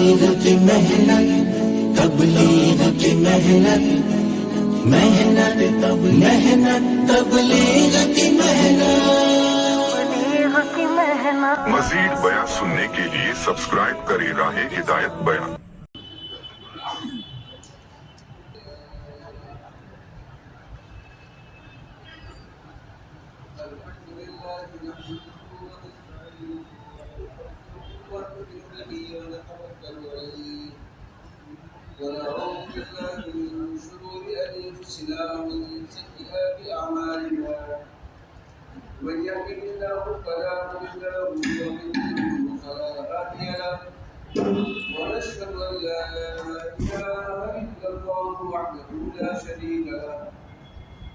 تبلیغ کی محنت، تبلیغ کی محنت، محنت تبلیغ کی محنت۔ مزید بیان سننے کے لیے سبسکرائب کریں راہ ہدایت بیان۔ ونعوذ بالله من شرور أنفسنا ومن سيئات أعمالنا، من يهده الله فلا مضل له ومن يضلل فلا هادي له، ونشهد أن لا إله إلا الله وحده لا شريك له،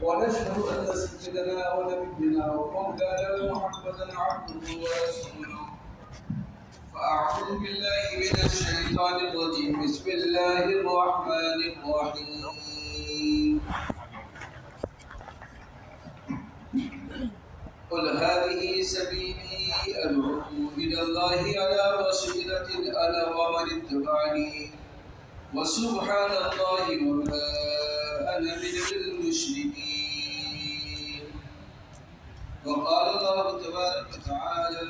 ونشهد أن سيدنا ونبينا ومولانا محمدا عبده ورسوله. فأعوذ بالله من الشيطان الرجيم. بسم الله الرحمن الرحيم. قل هذه سبيلي أدعو إلى الله على بصيرة أنا ومن اتبعني وسبحان الله وما أنا من المشركين. وقال الله تبارك وتعالى: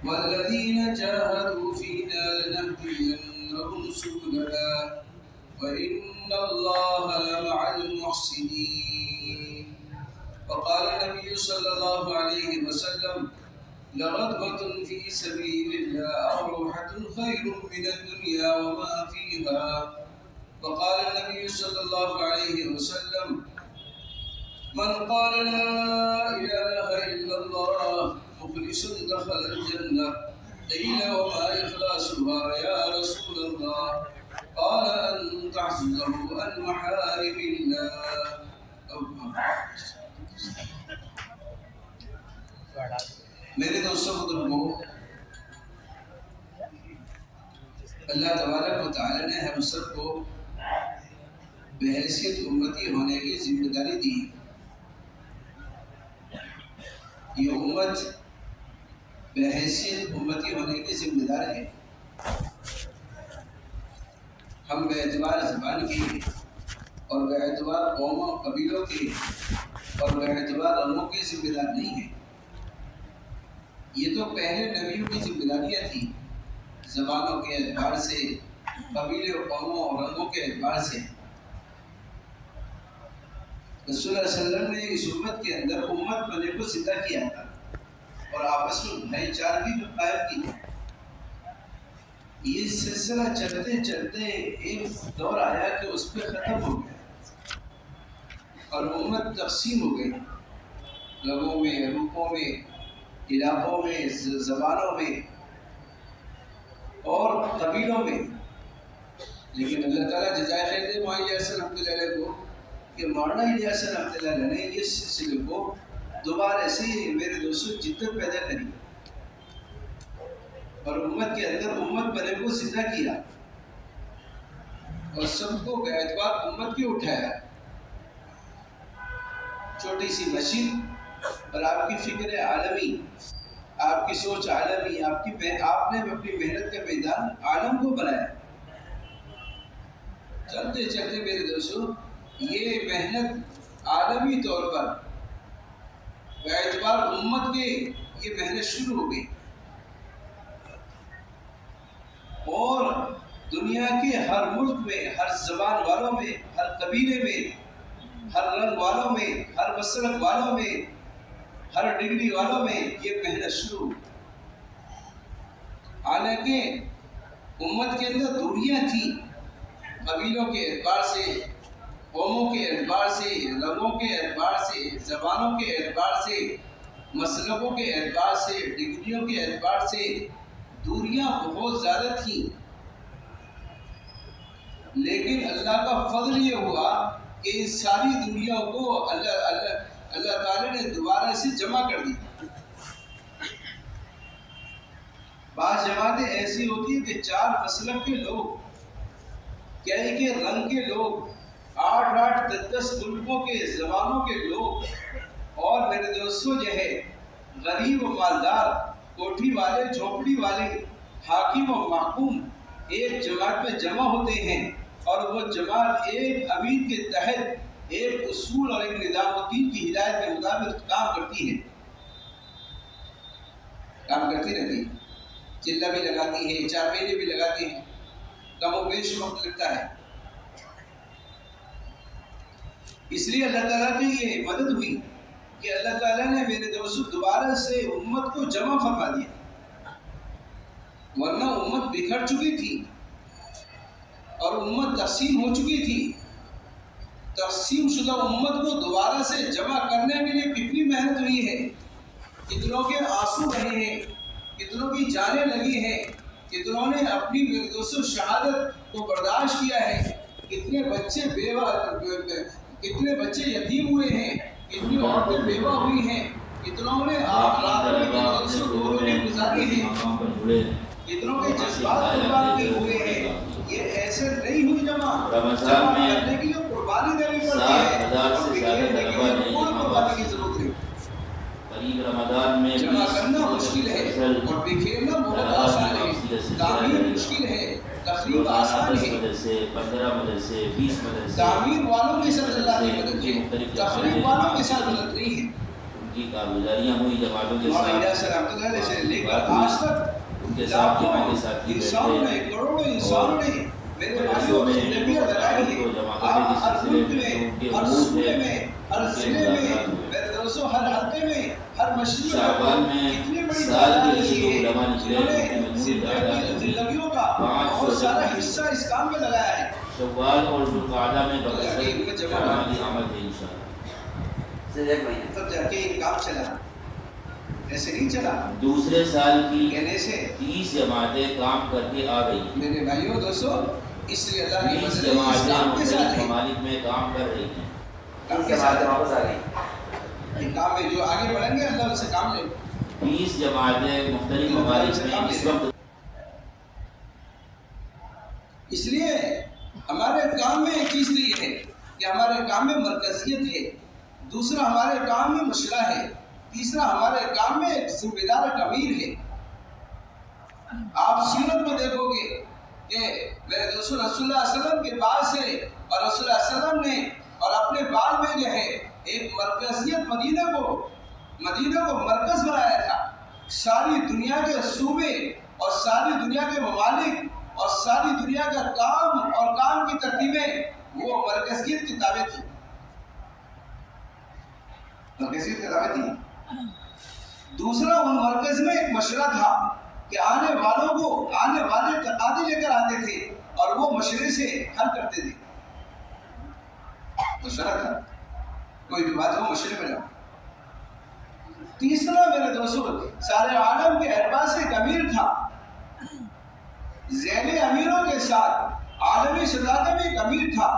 والذين جاهدوا فينا لنهدينهم سبلنا وإن الله لمع المحسنين. وقال النبي صلى الله عليه وسلم: لغدوة في سبيل الله أو روحة خير من الدنيا وما فيها. وقال النبي صلى الله عليه وسلم: من قال لا إله إلا الله مخلص دخل الجنة. قيل: وما إخلاصها يا رسول الله؟ قال: أن تعزله عن محارم الله. میرے دوستوں بزرگوں، اللہ تبارک و تعالی نے ہم سب کو بحیثیت امتی ہونے کی ذمہ داری دی۔ یہ امت بحیثیت امتی ہونے کی ذمہ دار ہے۔ ہم بے اعتبار زبان کے اور بے اعتبار قوموں قبیلوں کے اور بے اعتبار رنگوں کے ذمہ دار نہیں ہیں۔ یہ تو پہلے نبیوں کی ذمہ داریاں تھیں، زبانوں کے اعتبار سے، قبیلے و قوموں اور رنگوں کے اعتبار سے۔ رسول اللہ صلی اللہ علیہ وسلم نے اس امت کے اندر امت بنے کو زندہ کیا تھا اور آپس میں بھائی چارگی بھی قائم کی تھی۔ یہ سلسلہ چلتے چلتے ایک دور آیا کہ اس پہ ختم ہو گیا اور امت تقسیم ہو گئی، لوگوں میں، روپوں میں، علاقوں میں، زبانوں میں اور قبیلوں میں۔ لیکن اللہ تعالیٰ جزائے خیر دے معاویہ رحمۃ اللہ علیہ کو کہ مولانا الیاس رحمۃ اللہ علیہ نے اس سلسلے کو دوبارہ سے میرے دوستوں جدت پیدا کری اور امت کے اندر امت بنے کو زندہ کیا اور سب کو بے اعتبار امت کی اٹھایا۔ چھوٹی سی مسجد اور آپ کی فکر عالمی، آپ کی سوچ عالمی، آپ نے اپنی محنت کا میدان عالم کو بنایا۔ چلتے چلتے میرے دوستوں یہ محنت عالمی طور پر بے اعتبار امت کے یہ محنت شروع ہو گئی اور دنیا کے ہر ملک میں، ہر زبان والوں میں، ہر قبیلے میں، ہر رنگ والوں میں، ہر مسلک والوں میں، ہر ڈگری والوں میں یہ محنت شروع ہوئی۔ حالانکہ امت کے اندر دوریاں تھیں، قبیلوں کے اعتبار سے، قوموں کے اعتبار سے، رنگوں کے اعتبار سے، زبانوں کے اعتبار سے، مسلکوں کے اعتبار سے، ڈگریوں کے اعتبار سے دوریاں بہت زیادہ تھیں۔ لیکن اللہ کا فضل یہ ہوا کہ ان ساری دوریوں کو اللہ تعالی نے دوبارہ سے جمع کر دی۔ بعض جماعتیں ایسی ہوتی ہیں کہ 4 مسلک کے لوگ، کئی رنگ کے لوگ، 8 10 ملکوں کے زبانوں کے لوگ اور میرے دوستوں جو ہے غریب و مالدار، کوٹھی والے، جھونپڑی والے، حاکم و محکوم ایک جماعت میں جمع ہوتے ہیں اور وہ جماعت ایک امیر کے تحت ایک اصول اور ایک نظام الدین کی ہدایت کے مطابق کام کرتی ہے، کام کرتی رہتی ہے، چلہ بھی لگاتی ہے، چار مہینے بھی لگاتی ہیں، کم و بیش وقت لگتا ہے۔ اس لیے اللہ تعالیٰ کی یہ مدد ہوئی کہ اللہ تعالیٰ نے میرے دوستو دوبارہ سے امت کو جمع فرما دیا، ورنہ امت بکھر چکی تھی اور امت تقسیم ہو چکی تھی۔ تقسیم شدہ امت کو دوبارہ سے جمع کرنے کے لیے کتنی محنت ہوئی ہے، کتنوں کے آنسو رہے ہیں، کتنوں کی جانیں لگی ہیں، کتنوں نے اپنی دوستو شہادت کو برداشت کیا ہے، کتنے بچے بیوہ، کتنے بچے یتیم ہوئے ہیں، کتنی عورتیں بیوہ ہوئی ہیں، کتنوں نے راتوں میں دوستو دو روزے گزاری ہیں، کتنوں کے جذبات قربان کیے ہوئے ہیں۔ یہ ایسے نہیں ہوئی جمع کرنے کی جو قربانی دینی پڑتی ہے اور بکھیرنے کی کوئی قربانی کی ضرورت نہیں۔ جمع کرنا مشکل ہے اور بکھیرنا بہت آسان ہے، تعمیر مشکل ہے، تخریب آسان ہے۔ تعمیر والوں کے ساتھ اللہ کی مدد ہے، تخریب والوں کے ساتھ مدد نہیں ہے۔ مولانا رحمۃ اللہ علیہ سے لے کر آج تک لاکھوں انسانوں نے، کروڑوں انسانوں نے میرے بھائیوں کو نبیت دلائی ہے۔ آپ ہر ملک میں، ہر صوبے میں، ہر ضلع میں، میرے دوستوں ہر حلقے میں، ہر مشرق میں کتنی بڑی تعداد ایسی ہے جنہوں نے زندگیوں کا بہت سارا حصہ اس کام میں لگایا ہے۔ شوال اور ذوالقعدہ میں تب جا کے یہ کام چلا، ایسے نہیں چلا۔ دوسرے سال کی کہنے سے 30 جماعتیں کام کرتے آ گئی۔ میرے بھائیوں دوستو، اس لیے اللہ کی 30 مدد جماعتیں کام کے ساتھ ہے، ممالک میں کام کر رہی ہیں۔ کام کے ساتھ واپس آ گئی۔ یہ کام میں جو آگے بڑھیں گے اللہ ان سے کام لے۔ 30 جماعتیں مختلف ممالک میں اس وقت۔ اس لیے ہمارے کام میں ایک چیز تو یہ ہے کہ ہمارے کام میں مرکزیت ہے، دوسرا ہمارے کام میں مشورہ ہے، تیسرا ہمارے کام میں ایک ذمہ دار امیر ہے۔ آپ سیرت میں دیکھو گے کہ میرے رسول اللہ علیہ وسلم کے بعد سے اور رسول اللہ علیہ وسلم نے اور اپنے بعد میں جو ہے ایک مرکزیت مدینہ کو مرکز بنایا تھا۔ ساری دنیا کے صوبے اور ساری دنیا کے ممالک اور ساری دنیا کا کام اور کام کی ترتیبیں وہ مرکزیت کی تابع تھی، مرکزیت کی تابع تھی۔ دوسرا ان مرکز میں ایک مشورہ تھا کہ آنے والے تقاضے لے کر آتے تھے اور وہ مشورے سے حل کرتے تھے۔ مشورہ تھا، کوئی بھی بات ہو مشورے میں جاؤ۔ تیسرا میرے دوستوں سارے عالم کے اعتبار سے ایک امیر تھا، ذیلی امیروں کے ساتھ عالمی سطح کا بھی ایک امیر تھا۔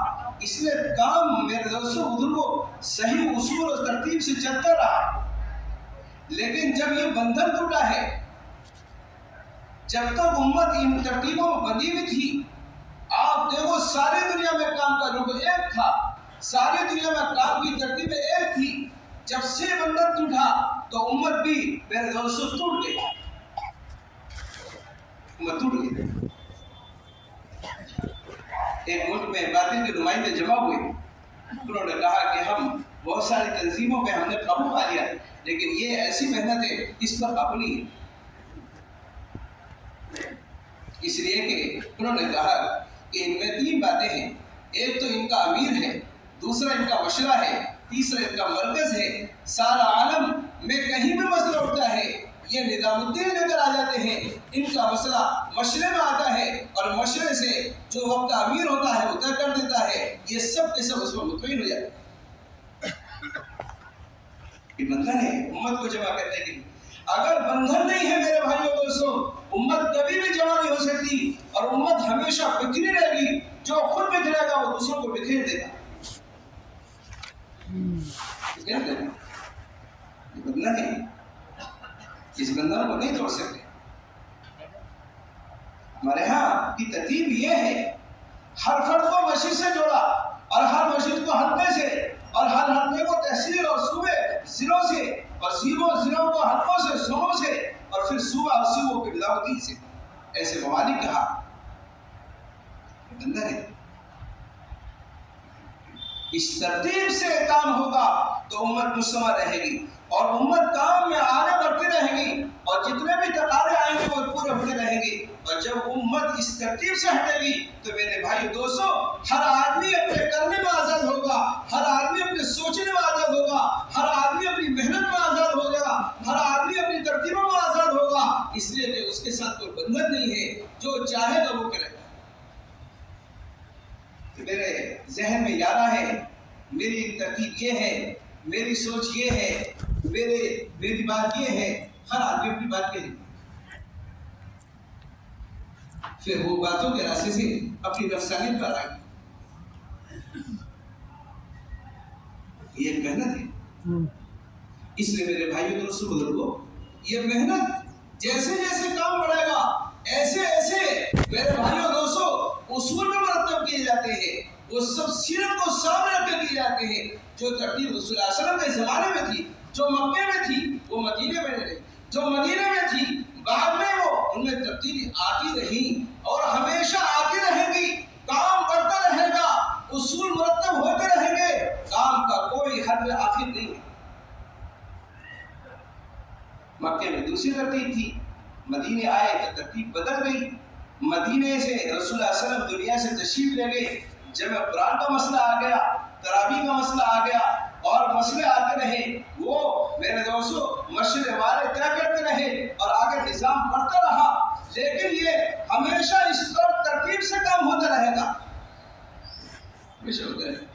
اس لیے کام میرے دوستوں بزرگوں صحیح اصول اور ترتیب سے چلتا رہا، لیکن جب یہ بندھن ٹوٹا ہے، جب تک امت ان ترتیبوں میں بندھی ہوئی تھی، آپ دیکھو ساری دنیا میں کام کا رخ ایک تھا، ساری دنیا میں کام کی ترتیبیں ایک تھی۔ جب سے بندھن ٹوٹا تو امت بھی میرے دوستوں ٹوٹ گئی، امت ٹوٹ گئی۔ ایک ملک میں باطل کے نمائندے جمع ہوئے، انہوں نے کہا کہ ہم بہت ساری تنظیموں پہ ہم نے قابو پا لیا، لیکن یہ ایسی محنت ہے اس پر قابو نہیں ہے۔ اس لیے کہ انہوں نے کہا کہ ان میں 3 باتیں ہیں، ایک تو ان کا امیر ہے، دوسرا ان کا مشورہ ہے، تیسرا ان کا مرکز ہے۔ سارا عالم میں کہیں بھی مسئلہ اٹھتا ہے، یہ نظام الدین لے کر آ جاتے ہیں، ان کا مسئلہ مشورے میں آتا ہے اور مشورے سے جو وقت کا امیر ہوتا ہے وہ طے کر دیتا ہے، یہ سب کے سب اس میں مطمئن ہو جاتے ہیں۔ یہ بندھن ہے امت کو جمع کرنے کے لیے۔ اگر بندھن نہیں ہے میرے بھائیوں دوستوں، امت کبھی بھی جمع نہیں ہو سکتی اور امت ہمیشہ بکھری رہے گی۔ جو خود بکھرے گا وہ دوسروں کو بکھیر دے گا۔ یہ بندھن ہے، اس بندھن کو نہیں توڑ سکتے۔ ہمارے ہاں کی ترتیب یہ ہے، ہر فرد کو مسجد سے جوڑا اور ہر مسجد کو حلقے سے اور ہر حلقے کو تحصیل اور صوبے ضلعوں سے اور ضلعوں کو حلقوں سے صوبوں سے اور پھر صوبہ اور صوبوں کے نظام الدین سے۔ ایسے ممالک کہا بندہ ہے، اس ترتیب سے کام ہوگا تو امت مستمر رہے گی اور امت کام میں آگے بڑھتی رہے گی اور جتنے بھی تقاضے آئیں گے وہ پورے ہوتے رہیں گے۔ اور جب امت اس ترتیب سے ہٹے گی تو میرے بھائی دوستو، ہر آدمی اپنے کرنے میں آزاد ہوگا، ہر آدمی اپنے سوچنے میں آزاد ہوگا، ہر آدمی اپنی محنت میں آزاد ہوگا، ہر آدمی اپنی ترتیبوں میں آزاد ہوگا، اس لیے کہ اس کے ساتھ کوئی بندھن نہیں ہے، جو چاہے گا وہ کرے گا۔ میرے ذہن میں یارہ ہے، میری ترتیب یہ ہے، میری سوچ یہ ہے، میری بات یہ ہے، ہر آدمی اپنی بات کہے گا، پھر وہ باتوں کے راستے سے اپنی نفسانیت پر آئے گی۔ یہ ایک محنت ہے، اس لیے میرے بھائیوں دوستوں بزرگوں، یہ محنت جیسے جیسے کام بڑھے گا ایسے ایسے میرے بھائیوں دوستوں اصول میں مرتب کیے جاتے ہیں، وہ سب سیرت کو سامنے رکھ کے کیے جاتے ہیں۔ جو ترتیب رسول اللہ صلی اللہ علیہ وسلم کے زمانے میں تھی، جو مکے میں تھی، وہ مدینے میں نہیں، جو مدینے میں تھی بعد میں وہ ان میں تبدیلی آتی رہی اور ہمیشہ آتی رہے گی۔ کام بڑھتا رہے گا، اصول مرتب ہوتے رہیں گے، کام کا کوئی حد آخر نہیں ہے۔ مکے میں دوسری ترتیب تھی، مدینے آئے تو ترتیب بدل گئی۔ مدینے سے رسول اللہ صلی اللہ علیہ وسلم دنیا سے تشریف لے گئے، جمع قرآن کا مسئلہ آ گیا، تراویح کا مسئلہ آ گیا اور مسئلے آتے رہے۔ وہ میرے دوستو مشرے والے طے کرتے رہے اور آگے نظام بڑھتا رہا، لیکن یہ ہمیشہ اس ترتیب سے کام ہوتا رہے گا، ہمیشہ ہوتا رہے گا،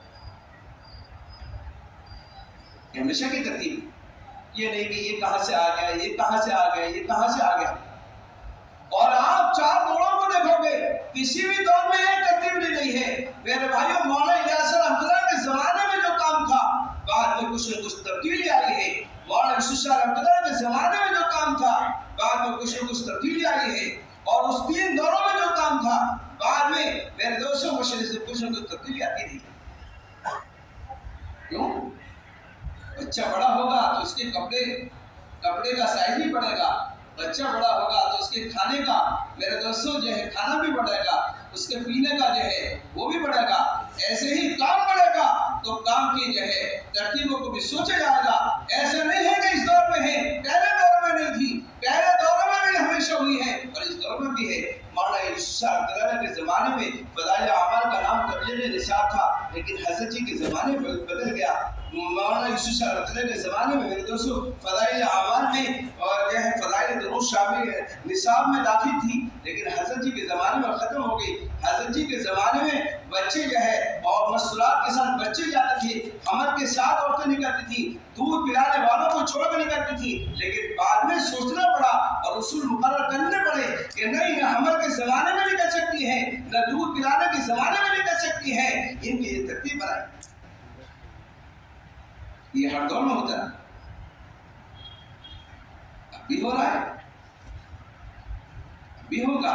ہمیشہ کی ترتیب، یہ نہیں کہ یہ کہاں سے آ گیا، یہ کہاں سے آ گیا، یہ کہاں سے آ گیا۔ اور آپ چار دوروں کو دیکھو گے، کسی بھی دور میں ایک ترتیب نہیں رہی ہے۔ میرے بھائیوں، مولانا الیاس رحمۃ اللہ کے زمانے میں جو کام تھا، بعد میں کچھ نہ کچھ تبدیلی آئی ہے۔ مولانا یوسف شاہ رحمۃ اللہ کے زمانے میں جو کام تھا، بعد میں کچھ نہ کچھ تبدیلی آئی ہے، اور اس تین دوروں میں جو کام تھا، بعد میں میرے دوستوں مشرے سے کچھ نہ کچھ تبدیلی آتی رہی۔ کیوں؟ بچہ بڑا ہوگا تو اس کے کپڑے کا سائز بھی بڑھے گا، بچہ بڑا ہوگا تو اس کے کھانے کا میرے دوستوں جو ہے کھانا بھی بڑھے گا، اس کے پینے کا جو ہے وہ بھی بڑھے گا۔ ایسے ہی کام بڑھے گا تو کام کی جو ہے ترتیبوں کو بھی سوچا جائے گا۔ ایسا نہیں ہے کہ اس دور میں ہے، پہلے دور میں نہیں تھی، پہلے دور میں بھی ہمیشہ ہوئی ہے اور اس دور میں بھی ہے۔ مولانا یوسف شاہ کے زمانے میں فضائل اعمال کا نام تبلیغ نصاب تھا، لیکن حضرت جی کے زمانے میں بدل گیا۔ مولانا یوسف شاہ کے زمانے میں میرے دوستوں فضائل اعمال میں اور جو ہے فضائل دروس شامل نصاب میں داخل تھی، لیکن حضرت جی کے زمانے میں ختم ہو گئی۔ حضرت جی کے زمانے میں بچے جو ہے اور مسئولات کے ساتھ بچے جاتے تھے، حمل کے ساتھ عورتیں نکلتی تھی، دودھ پلانے والوں کو چھوڑ کر نکلتی تھی، لیکن بعد میں سوچنا پڑا اور اصول مقرر کرنے پڑے کہ نہیں، نہ حمل کے زمانے میں نکل سکتی ہے، نہ دودھ پلانے کے زمانے میں نکل سکتی ہے، ان کی یہ ترتیب بنائی۔ یہ ہر دور میں ہوتا ہے، اب بھی ہو رہا ہے، اب بھی ہوگا۔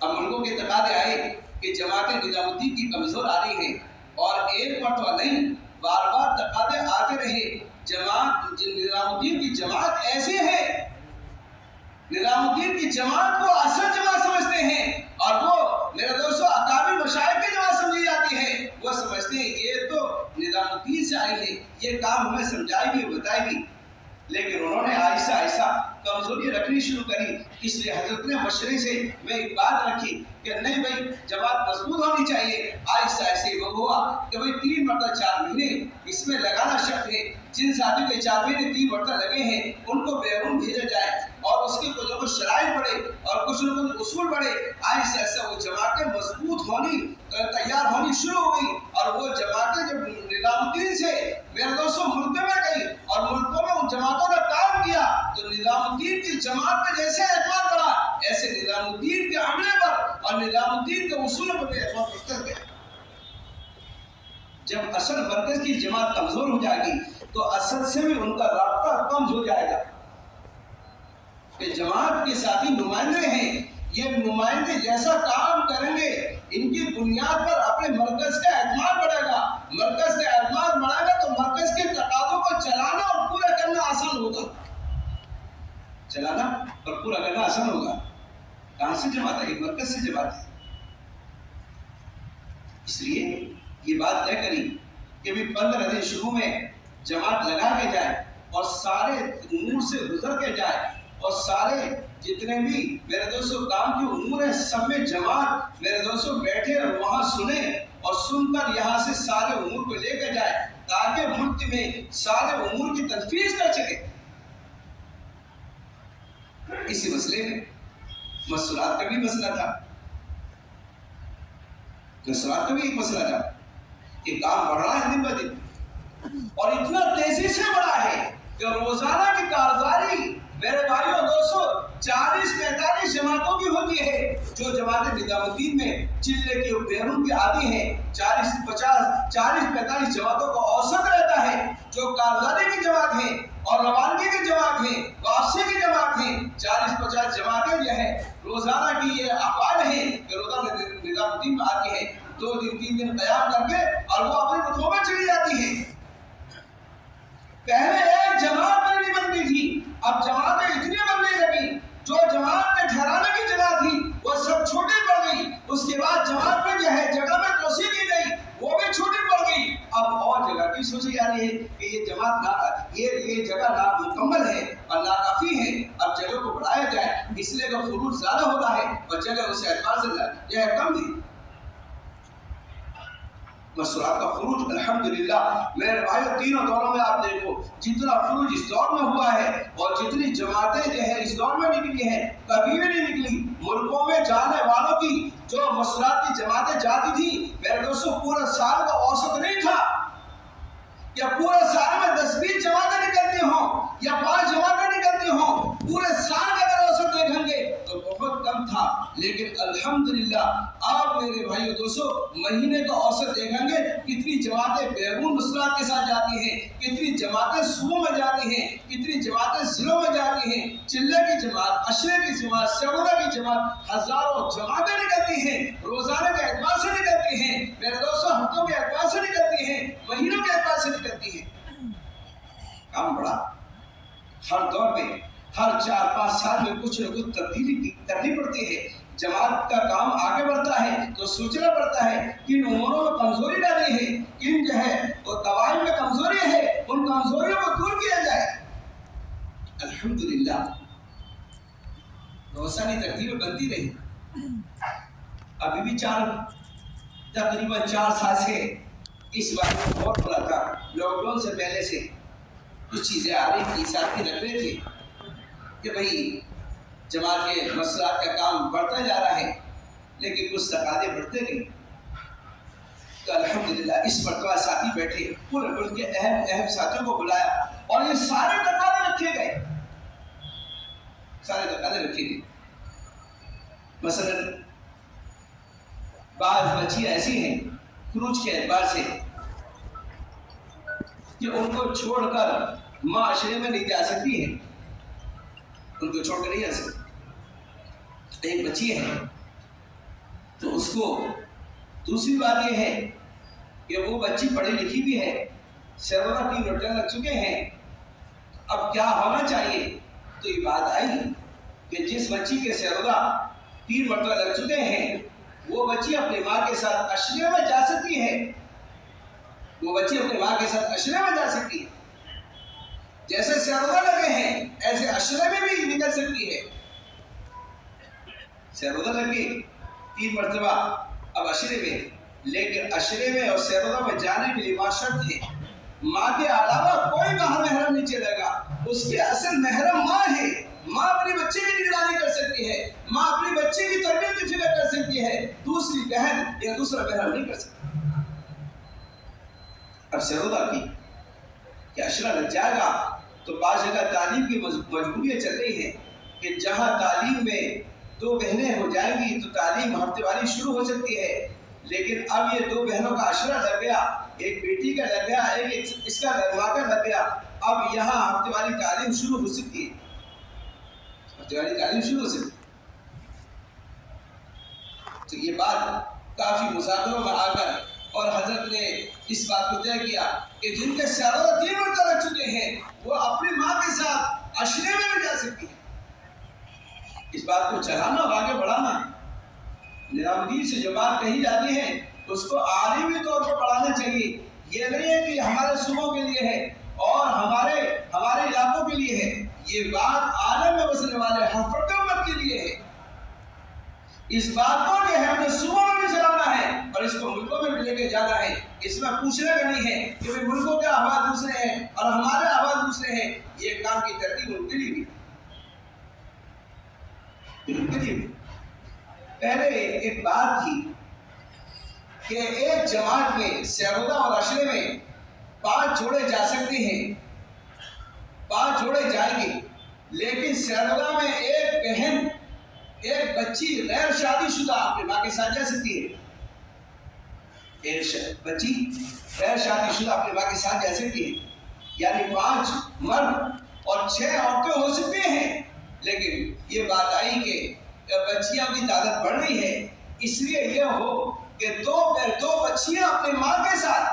اب ملکوں کے تقاضے آئے کہ جماعتیں نظام الدین کی کمزور آ رہی ہیں، اور ایک مرتبہ نہیں، بار بار تقاضے آتے رہے۔ نظام الدین کی جماعت ایسی ہے، نظام الدین کی جماعت کو اصل جماعت سمجھتے ہیں، اور وہ میرے دوستوں اکابر مشائخ کی جماعت سمجھی جاتی ہے۔ وہ سمجھتے ہیں یہ تو نظام الدین سے آئی ہے، یہ کام ہمیں سمجھائے گی، بتائے گی، لیکن انہوں نے آہستہ آہستہ کمزوری رکھنی شروع کری۔ اس لیے حضرت نے مشورے سے میں ایک بات رکھی کہ نہیں بھائی، جماعت مضبوط ہونی چاہیے۔ آہستہ آہستہ وہ ہوا کہ بھائی 3 مرتبہ 4 مہینے اس میں لگانا شرط ہے۔ جن ساتھیوں کے 4 مہینے 3 مرتبہ لگے ہیں ان کو بیرون بھیجا جائے، اور اس کے کچھ نہ کچھ شرائط پڑے اور کچھ نہ کچھ اصول پڑے۔ آہستہ آہستہ وہ جماعتیں مضبوط ہونی، تیار ہونی شروع ہو گئی، اور وہ جماعتیں جب نظام الدین سے میرے دوستوں ملکوں میں گئی اور ملکوں میں ان جماعتوں نے کام کیا، تو نظام الدین کی جماعت پہ جیسے اعتماد بڑھا، ایسے نظام الدین کے عملے پر اور نظام الدین کے اصولوں پر بھی اعتماد بڑھتا گیا۔ جب اصل مرکز کی جماعت کمزور ہو جائے گی تو اصل سے بھی ان کا رابطہ کم ہو جائے گا۔ کہ جماعت کے ساتھی نمائندے ہیں، یہ نمائندے جیسا کام کریں گے، ان کی بنیاد پر اپنے مرکز کا اعتماد بڑھے گا۔ مرکز کا اعتماد بڑھے گا تو مرکز کے تقاضوں کو چلانا اور پورا کرنا آسان ہوگا، چلانا اور پورا کرنا آسان ہوگا۔ کہاں سے جماعت ہے؟ مرکز سے جماعت ہے۔ اس لیے یہ بات طے کری کہ بھی 15 دن شروع میں جماعت لگا کے جائے اور سارے امور سے گزر کے جائے اور سارے جتنے بھی میرے دوستوں کام کے امور ہیں سب میں جماعت میرے دوستوں بیٹھے اور وہاں سنیں اور سن کر یہاں سے سارے امور کو لے کے جائے تاکہ ملک میں سارے امور کی تنفیذ کر سکے۔ اسی مسئلے میں مسئلات کا بھی مسئلہ تھا، مسئلات کا بھی ایک مسئلہ تھا کہ کام بڑھ رہا ہے دن بہ دن اور اتنا تیزی سے بڑھا ہے کہ روزانہ کی کارگزاری میرے بھائیوں دوستوں 40-45 جماعتوں کی ہوتی ہے۔ جو جماعت نظام الدین میں چلے کی بیرون کی آدھی ہیں 40-45 جماعتوں کا اوسط رہتا ہے۔ جو کارگزاری کی جماعت ہے اور روانگی کی جماعت ہے، واپسی کی جماعت ہے، 40-50 جماعتیں جو ہیں روزانہ کی یہ افعال ہیں کہ روزانہ نظام الدین میں آتی ہے 2 دن 3 دن قیام کر کے اور وہ اپنے رتبوں میں چلی جاتی ہے۔ پہلے ایک جماعت نہیں بنتی تھی، اب جماعتیں اتنی بننے لگی، جو جماعت میں ٹھہرانے کی جگہ تھی وہ سب چھوٹی پڑ گئی، اس کے بعد جماعت میں جو ہے جگہ میں توسیع کی گئی وہ بھی چھوٹی پڑ گئی۔ اب اور جگہ کی سوچی جا رہی ہے کہ یہ جماعت یہ جگہ نامکمل ہے اور ناکافی ہے، اب جگہ کو بڑھایا جائے، اس لیے کہ خروج زیادہ ہوتا ہے اور جگہ اسے اعتبار سے جو ہے کم ہے۔ مسئلات کا خروج الحمدللہ میرے بھائیو تینوں دوروں میں آپ دیکھو جتنا خروج اس دور میں ہوا ہے اور جتنی جماعتیں جو ہے اس دور میں نکلی ہیں کبھی بھی نہیں نکلی۔ ملکوں میں جانے والوں کی جو مسئلات کی جماعتیں جاتی تھی میرے دوستوں پورا سال کا اوسط نہیں تھا، یا پورے سال میں 10-20 جماعتیں نکلتی ہوں یا 5 جماعتیں نکلتی ہوں، پورے سال کا اگر اوسط دیکھیں گے تو بہت کم تھا۔ لیکن الحمدللہ آپ میرے بھائیو دوستو مہینے کا اوسط دیکھیں گے کتنی جماعتیں بیرون مسئلات کے ساتھ جاتی ہیں، کتنی جماعتیں صوبوں میں جاتی ہیں، کتنی جماعتیں ضلعوں میں جاتی ہیں۔ چلے کی جماعت، اشرے کی جماعت، سرودہ کی جماعت، ہزاروں جماعتیں نکلتی ہیں، روزانہ کے اعتبار سے نکلتی ہیں میرے دوستو، ہفتوں کے اعتبار سے نکلتی ہیں، مہینوں کے اعتبار سے نکلتی ہیں۔ کام بڑا ہر دور میں ہر 4-5 سال میں کچھ نہ کچھ تبدیلی کرنی پڑتی ہے۔ جماعت کا کام آگے بڑھتا ہے تو سوچنا پڑتا ہے کن اموروں میں کمزوری ڈالی ہے، کن جو ہے وہ قواعد میں کمزوری ہے، ان کمزوریوں کو دور کیا جائے۔ الحمدللہ روزانہ ترتیبیں بنتی رہی، ابھی بھی تقریباً 4 سال سے اس بات میں بہت بڑا تھا۔ لاک ڈاؤن سے پہلے سے کچھ چیزیں آ رہی تھی، ساتھی رکھ رہے تھے کہ بھئی جماعت کے مسئلات کا کام بڑھتا جا رہا ہے لیکن کچھ تقاضے بڑھتے نہیں۔ تو الحمدللہ اس مرتبہ ساتھی بیٹھے، پورے ملک کے اہم ساتھیوں کو بلایا اور یہ سارے تقاضے رکھے گئے، سارے تقاضے رکھے گئے۔ مثلا بعض بچیاں ایسی ہیں خروج کے اعتبار سے کہ ان کو چھوڑ کر معاشرے میں نہیں جا سکتی ہیں، ان کو چھوڑ کر نہیں جا سکتی۔ ایک بچی ہے تو اس کو دوسری بات یہ ہے کہ وہ بچی پڑھی لکھی بھی ہے، سرورہ 3 روٹے لگ چکے ہیں، اب کیا ہونا چاہیے؟ تو یہ بات آئی کہ جس بچی کے سرورہ 3 مرتبہ لگ چکے ہیں وہ بچی اپنی ماں کے ساتھ عشرے میں جا سکتی ہے، وہ بچی اپنی ماں کے ساتھ عشرے میں جا سکتی ہے، جیسے سرورہ لگے ہیں ایسے عشرے میں بھی نکل سکتی ہے۔ سرودہ لگے 3 مرتبہ اب عشرے میں، لیکن عشرے میں اور سرودہ میں جانے کے لیے ماں شرط ہے، ماں کے علاوہ کوئی باہر محرم نہیں چلے گا، اس کی اصل محرم ماں ہے۔ ماں اپنی بچے کی نگرانی کر سکتی ہے، ماں اپنی بچے کی تربیت کی فکر کر سکتی ہے، دوسری بہن یا دوسرا محرم نہیں کر سکتی۔ اب سرودہ کی کہ عشرہ لگ جائے گا تو بعض جگہ تعلیم کی مجبوریاں چل رہی ہیں کہ جہاں تعلیم میں 2 بہنیں ہو جائیں گی تو تعلیم ہفتے والی شروع ہو سکتی ہے، لیکن اب یہ 2 بہنوں کا عشرہ لگ گیا، ایک بیٹی کا لگ گیا، ایک اس کا ماں کا لگ گیا، اب یہاں ہفتے والی تعلیم شروع ہو سکتی ہے، ہفتے والی تعلیم شروع ہو سکتی ہے۔ تو یہ بات کافی مذاکروں میں آ کر اور حضرت نے اس بات کو طے کیا کہ جن کے سرورہ 3 مرتبہ لگ چکے ہیں وہ اپنی ماں کے ساتھ عشرے میں بھی جا سکتی ہیں۔ اس بات کو چلانا اور آگے بڑھانا ہے۔ نظام دین سے جو بات کہی جاتی ہے اس کو عالمی طور پر بڑھانا چاہیے۔ یہ نہیں ہے کہ ہمارے صوبوں کے لیے ہے اور ہمارے علاقوں کے لیے ہے، یہ بات عالم میں بسنے والے ہر فرد امت کے لیے ہے۔ اس بات کو جو ہے ہمیں صوبوں میں بھی چلانا ہے اور اس کو ملکوں میں بھی لے کے جانا ہے۔ اس میں پوچھنے کا نہیں ہے کہ ملکوں کے احوال دوسرے ہیں اور ہمارے احوال دوسرے ہیں، یہ کام کی ترتیب ان کے لیے بھی پہلے ایک بات تھی کہ ایک جماعت میں سیرودہ اور عشرے میں 5 جوڑے جا سکتے ہیں، 5 جوڑے جائیں گے، لیکن سیرودہ میں ایک بچی غیر شادی شدہ اپنی ماں کے ساتھ جا سکتی ہے۔ ایک بچی غیر شادی شدہ اپنی ماں کے ساتھ جا سکتی ہے، یعنی 5 مرد اور 6 عورتیں ہو سکتے ہیں۔ لیکن یہ بات آئی کہ بچیاں کی تعداد بڑھ رہی ہے، اس لیے یہ ہو کہ دو بچیاں اپنی ماں کے ساتھ،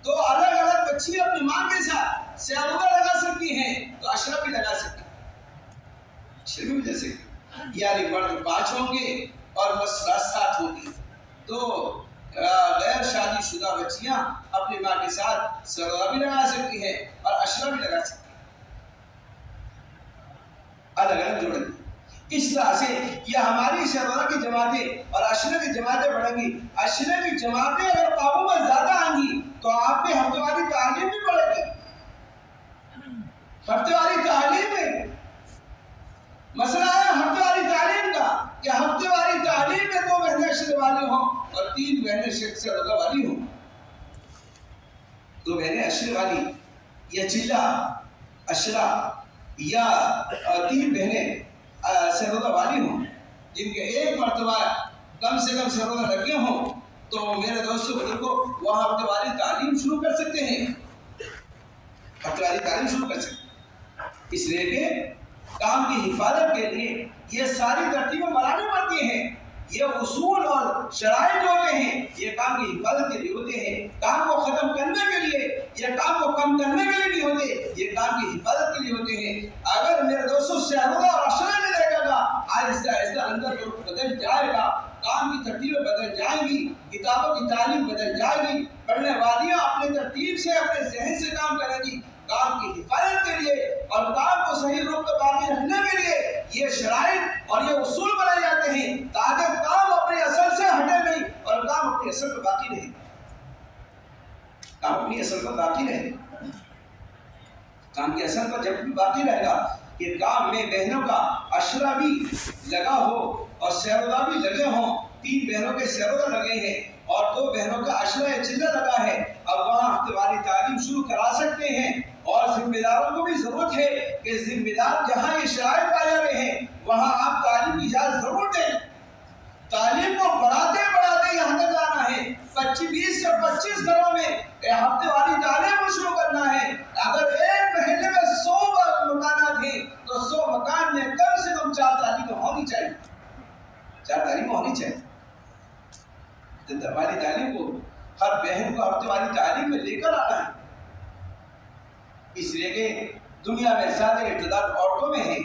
2 الگ الگ بچیاں اپنی ماں کے ساتھ سیرودہ لگا سکتی ہیں تو عشرہ بھی لگا سکتی ہیں، عشرہ بھی لگا سکتی ہیں، یعنی مرد 5 ہوں گے اور بس 7 ہوگی، تو غیر شادی شدہ بچیاں اپنی ماں کے ساتھ سیرودہ بھی لگا سکتی ہیں اور عشرہ بھی لگا سکتی ہیں، الگ الگ جوڑیں۔ اس طرح سے یہ ہماری سیرودہ کی جماعتیں اور عشرے کی جماعتیں بڑھیں گی۔ عشرے کی جماعتیں اگر قابو میں زیادہ آئیں گی تو آپ میں ہفتے واری تعلیم بھی بڑھے گی۔ ہفتے واری تعلیم میں مسئلہ ہے ہفتے واری تعلیم کا کہ ہفتے واری تعلیم میں 2 بہنیں عشرے والی ہوں اور 3 بہنیں سیرودہ والی ہوں۔ 2 بہنیں عشرے والی یا چلہ عشرہ یا 3 بہنیں سیرودہ والی ہوں، جن کے ایک مرتبہ کم سے کم سیرودہ لگے ہوں، تو میرے دوستوں بزرگوں وہاں ہفتے واری تعلیم شروع کر سکتے ہیں، ہفتے واری تعلیم شروع کر سکتے ہیں۔ اس لیے کہ کام کی حفاظت کے لیے یہ ساری ترتیبیں بنانی پڑتی ہیں، یہ اصول اور شرائط ہوتے ہیں، یہ کام کی حفاظت کے لیے ہوتے ہیں، کام کو ختم کرنے کے لیے، یہ کام کو کم کرنے کے لیے نہیں ہوتے، یہ کام کی حفاظت کے لیے ہوتے ہیں۔ اگر میرے دوستوں سیرودہ اور عشرہ میں رہے گا، آہستہ آہستہ اندر بدل جائے گا، کام کی ترتیبیں بدل جائیں گی، کتابوں کی تعلیم بدل جائے گی، پڑھنے والیاں اپنے ترتیب سے اپنے ذہن سے کام کریں گی۔ کام کی حفاظت کے لیے اور کام کو صحیح روپ میں باقی رکھنے کے لیے یہ شرائط اور یہ اصول بنائے جاتے ہیں تاکہ کام اپنے اصل سے ہٹے نہیں اور کام اپنے اصل پر باقی رہے، کام اپنی اصل پر باقی رہے۔ کام کے اصل پر جب بھی باقی رہے گا کہ کام میں بہنوں کا عشرہ بھی لگا ہو اور سیرودہ بھی لگے ہوں، 3 بہنوں کے سیرودہ لگے ہیں اور 2 بہنوں کا عشرہ چلہ لگا ہے، اب وہاں ہفتے واری تعلیم شروع کرا سکتے ہیں۔ اور ذمہ داروں کو بھی ضرورت ہے کہ ذمہ دار جہاں یہ شرائط پائے جا رہے ہیں وہاں آپ تعلیم کی اجازت ضرور دیں۔ تعلیم کو بڑھاتے بڑھاتے یہاں تک لانا ہے، 20 سے 25 گھروں میں ہفتے واری تعلیم کو شروع کرنا ہے۔ اگر ایک محلے میں 100 مکانات ہیں تو 100 مکان میں کم سے کم 4 تعلیم ہونی چاہیے، 4 تعلیم ہونی چاہیے۔ ہفتے واری تعلیم کو ہر بہن کو ہفتے واری تعلیم میں لے کر آنا ہے، اس لیے کہ دنیا میں زیادہ ابتداد عورتوں میں ہے،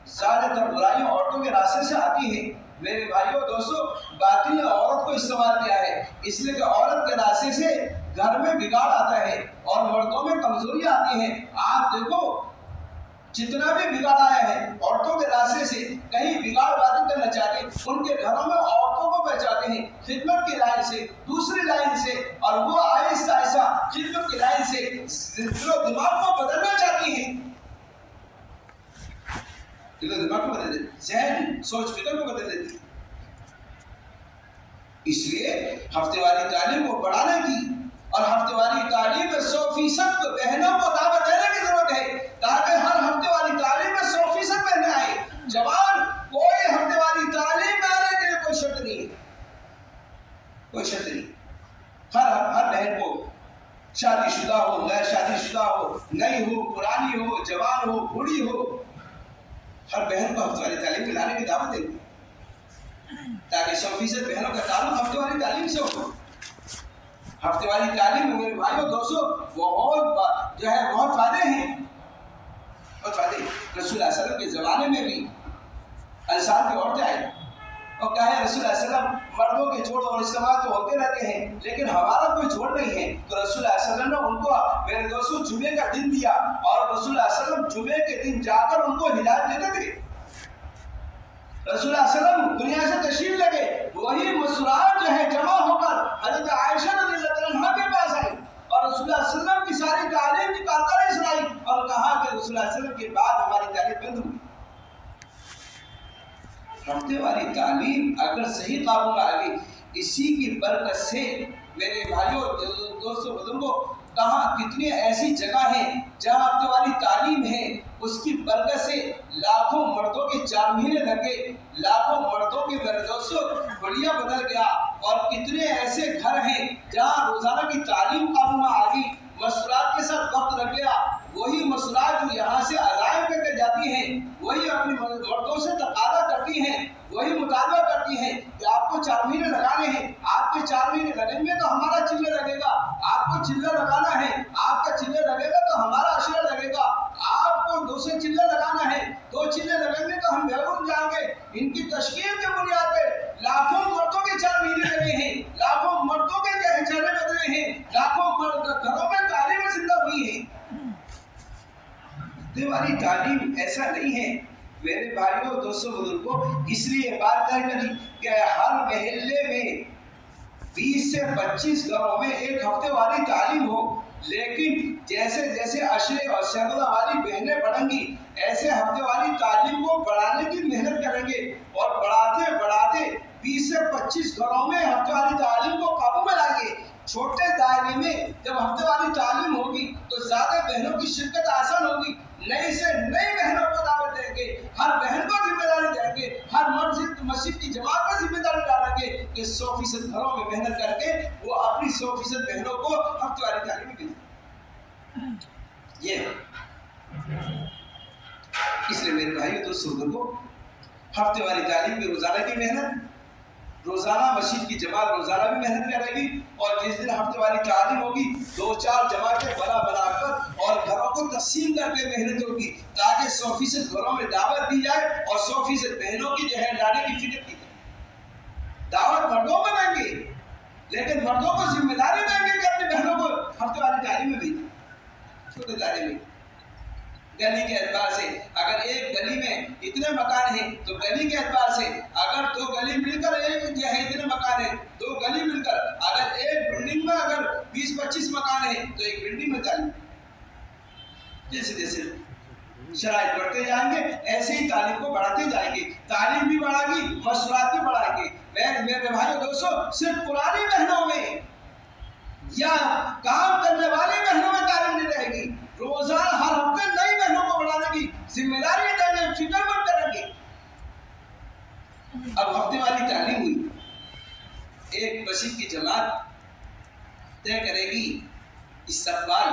زیادہ تر برائیاں عورتوں کے راستے سے آتی ہیں۔ میرے بھائیوں دوستوں، باطل نے عورت کو استعمال کیا ہے، اس لیے کہ عورت کے راستے سے گھر میں بگاڑ آتا ہے اور مردوں میں کمزوریاں آتی ہیں۔ آپ دیکھو جتنا بھی بگاڑ آیا ہے عورتوں کے راستے سے، کہیں بگاڑ باطل کرنا چاہتے ہیں ان کے گھروں میں عورتوں کو پہچاتے ہیں خدمت کی لائن سے، دوسری لائن سے، اور وہ آہستہ آہستہ خدمت کی لائن سے دل و دماغ کو بدلنا چاہتی ہیں، دل و دماغ کو بدل دیتی، ذہن سوچ فکر کو بدل دیتی۔ اس لیے ہفتے واری تعلیم کو بڑھانے کی اور ہفتے واری تعلیم میں 100% بہنوں کو دعوت دینے کی ضرورت ہے تاکہ ہر ہفتے واری تعلیم میں 100% بہنیں آئیں۔ جوان کوئی ہفتے واری تعلیم میں آنے کے لیے کوئی شرط نہیں ہے، کوئی شرط نہیں، ہر بہن کو شادی شدہ ہو، غیر شادی شدہ ہو، نئی ہو، پرانی ہو، جوان ہو، بوڑھی ہو، ہر بہن کو ہفتے واری تعلیم میں لانے کی دعوت دیں تاکہ 100% بہنوں کا تعلق ہفتے واری تعلیم سے ہو۔ ہفتے واری تعلیم میں میرے بھائیوں دوستوں بہت بہت فائدے ہیں، بہت فائدے۔ رسول اللہ صلی اللہ علیہ وسلم کے زمانے میں بھی انصار کی عورتیں آئی اور کہا رسول اللہ علیہ وسلم مردوں کے جوڑ اور اجتماع تو ہوتے رہتے ہیں لیکن ہمارا کوئی جوڑ نہیں ہے. تو رسول اللہ علیہ وسلم نے ان کو میرے دوستوں جمعے کا دن دیا اور رسول اللہ علیہ وسلم جمعے کے دن جا کر ان کو ہدایت دیتے تھے. رسول اللہ علیہ وسلم دنیا سے تشریف لے گئے, وہی مسرات جو ہے جمع ہو کر حضرت عائشہ رضی اللہ عنہا کے پاس آئی اور رسول اللہ علیہ وسلم کی ساری تعلیم کی کارکردگی سنائی اور کہا کہ رسول اللہ علیہ وسلم کے بعد ہماری تعلیم بند ہوئی. ہفتے والی تعلیم اگر صحیح قابو میں آ گئی, اسی کی برکت سے میرے بھائیوں دوستوں بزرگوں کہاں کتنی ایسی جگہ ہیں جہاں ہفتے والی تعلیم ہے, اس کی برکت سے لاکھوں مردوں کے 4 مہینے لگے, لاکھوں مردوں کے میرے دوستوں بڑھیا بدل گیا. اور کتنے ایسے گھر ہیں جہاں روزانہ کی تعلیم قابو میں آ گئی, مسئلات کے ساتھ وقت لگ گیا. وہی مسئلات جو یہاں سے عزائم کر کے جاتی ہیں وہی اپنی مردوں سے تقاضا کرتی ہیں, وہی مطالبہ کرتی ہیں کہ آپ کو 4 مہینے لگانے ہیں, آپ کے 4 مہینے لگیں گے تو ہمارا چلے لگے گا, آپ کو چلے لگانا ہے, آپ کا چلے لگے گا تو ہمارا اشرہ لگے گا, آپ کو 2 سے چلے لگانا ہے, 2 چلے لگیں گے تو ہم بیرون جائیں گے. ان کی تشکیل کے بنیاد پہ لاکھوں مردوں کے 4 مہینے لگے ہیں, لاکھوں مردوں کے چہرے بدلے ہیں, لاکھوں گھروں میں تعلیم زندہ ہوئی ہے. ہماری تعلیم ایسا نہیں ہے میرے بھائیوں دوستوں بزرگوں. اس لیے بات طے کری کہ ہر محلے میں 20 سے 25 گھروں میں ایک ہفتے والی تعلیم ہو, لیکن جیسے جیسے عشرے اور سرگزہ والی بہنیں بڑھیں گی ایسے ہفتے والی تعلیم کو بڑھانے کی محنت کریں گے اور بڑھاتے بڑھاتے 20 سے 25 گھروں میں ہفتے والی تعلیم کو قابو میں لائیں گے. چھوٹے دائرے میں جب ہفتے والی تعلیم ہوگی تو زیادہ بہنوں کی شرکت آسان ہوگی. نئی سے نئی بہنوں کو دعوت دیں گے, ہر بہن کو ذمہ داری دیں گے, ہر مسجد کی جماعت کو ذمہ داری ڈالیں گے کہ 100% گھروں میں محنت کر کے وہ اپنی 100% بہنوں کو ہفتے والی تعلیم دیں. یہ اس لیے میرے بھائیو دوستوں بزرگوں ہفتے والی تعلیم کی روزانہ کی محنت, روزانہ مسجد کی جماعت روزانہ بھی محنت کرے گی اور جس دن ہفتے والی تعلیم ہوگی 2-4 جماعتیں بنا کر اور گھروں کو تقسیم کر کے محنت ہوگی تاکہ 100% گھروں میں دعوت دی جائے اور 100% بہنوں کی جو ہے لانے کی فکر کی جائے. دعوت مردوں کو دیں گے لیکن مردوں کو ذمہ داری دیں گے کہ اپنی بہنوں کو ہفتے والی تعلیم میں بھیجیں. چھوٹے دائرے میں گلی کے اعتبار سے اگر ایک گلی میں اتنے مکان ہیں تو گلی کے اعتبار سے اگر 2 گلی مل کر ایک جو ہے اتنے مکان ہیں, 2 گلی مل کر اگر ایک بلڈنگ میں اگر 20-25 مکان ہیں تو ایک بلڈنگ میں تعلیم. جیسے جیسے شرائط بڑھتے جائیں گے ایسے ہی تعلیم کو بڑھاتے جائیں گے, تعلیم بھی بڑھا گی, مشورات بھی بڑھائیں گے. میرے بھائیو دوستوں صرف پرانی بہنوں میں یا کام کرنے والی بہنوں میں تعلیم نہیں رہے گی, روزانہ ہر ہفتے نئی بہنوں کو بڑھانے کی ذمہ داری دیں گے, فکر مند کریں گے. اب ہفتے والی تعلیم ہوئی, ایک مسجد کی جماعت طے کرے گی استقبال,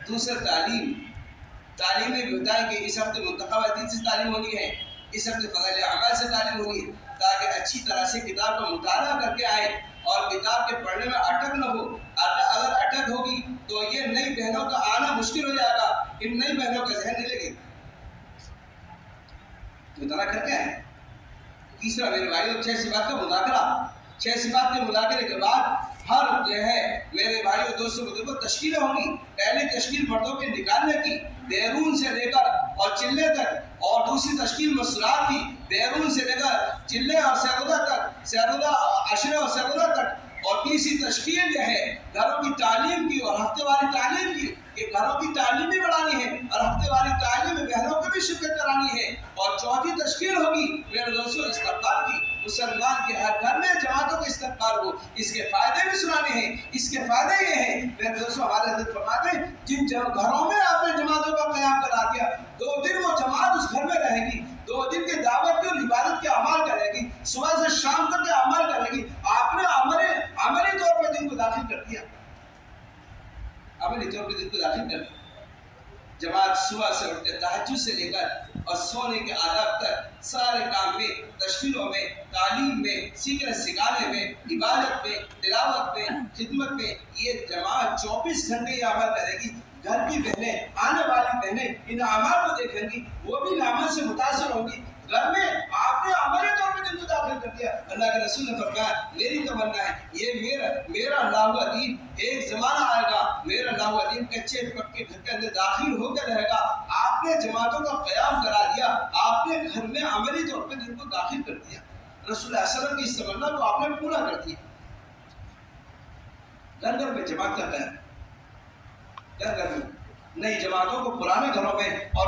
دوسرا تعلیم میں بھی بتائیں کہ اس ہفتے منتخب حدیث سے تعلیم ہونی ہے, اس ہفتے فضائل اعمال سے تعلیم ہوگی تاکہ اچھی طرح سے کتاب کا مطالعہ کر کے آئے اور کتاب کے پڑھنے میں اٹک نہ ہو. اگر اٹک ہوگی تو یہ نئی بہنوں کا آنا مشکل ہو جائے گا, ان نئی بہنوں کا ذہن نہیں لگے گا. مطالعہ کر کے آئے. تیسرا میرے بھائیوں 6 صفات کا مذاکرہ, 6 صفات کے مذاکرے کے بعد ہر جو ہے میرے بھائیوں دوستوں بزرگوں تشکیلیں ہوں گی. پہلی تشکیل مردوں کے نکالنے کی بیرون سے لے کر اور چلے تک, اور دوسری تشکیل مسرات کی بیرون سے لے کر چلے اور سرگزہ تک, سرگزہ عشرے اور سرگزہ تک, اور تیسری تشکیل جو ہے گھروں کی تعلیم کی اور ہفتے والی تعلیم کی کہ گھروں کی تعلیم بھی بڑھانی ہے اور ہفتے والی تعلیم میں بہنوں کو بھی شرکت کرانی ہے. اور چوتھی تشکیل ہوگی میرے دوستوں استقبال کی, مسلمان کے ہر گھر میں جماعتوں کا استقبال ہو. اس کے فائدے بھی سنانے ہیں. اس کے فائدے یہ ہیں میرے دوستوں ہمارے حضرت فرماتے ہیں جن گھروں میں آپ نے جماعتوں کا قیام کرا دیا 2 دن وہ جماعت اس گھر میں رہے گی, 2 دن کی دعوت کی اور عبادت کے اعمال کرے گی, صبح سے شام تک کے عمل کرے گی. آپ نے عملی طور پر دن کو داخل کر دیا, عملی طور پر دن کو داخل کر دیا. جماعت صبح سے اٹھ کے تہجد سے لے کر اور سونے کے آداب تک سارے کام میں, تشکیلوں میں, تعلیم میں, سیکھنے سکھانے میں, عبادت میں, تلاوت میں, خدمت میں, یہ جماعت 24 گھنٹے یہ عمل کرے گی. گھر کی بہنیں, آنے والی بہنیں ان اعمال کو دیکھیں گی, وہ بھی ان عمل سے متاثر ہوں گی. گھر میں آپ نے عملی طور پہ دین کو داخل کر دیا. اللہ کے رسول نے فرمایا میری تمنا ہے یہ میرا اللہ ہوا دین ایک زمانہ آئے گا میرا اللہ ہوا دین کچے پکے گھر کے اندر داخل ہو کے رہے گا. آپ نے جماعتوں کا قیام کرا دیا, آپ نے گھر میں عملی طور پہ دین کو داخل کر دیا. رسول اللہ صلی اللہ علیہ وسلم کی اس تمنا کو آپ نے پورا کر دیا. گھر گھر میں جماعت کا قیام, گھر گھر میں نئی جماعتوں کو پرانے گھروں میں اور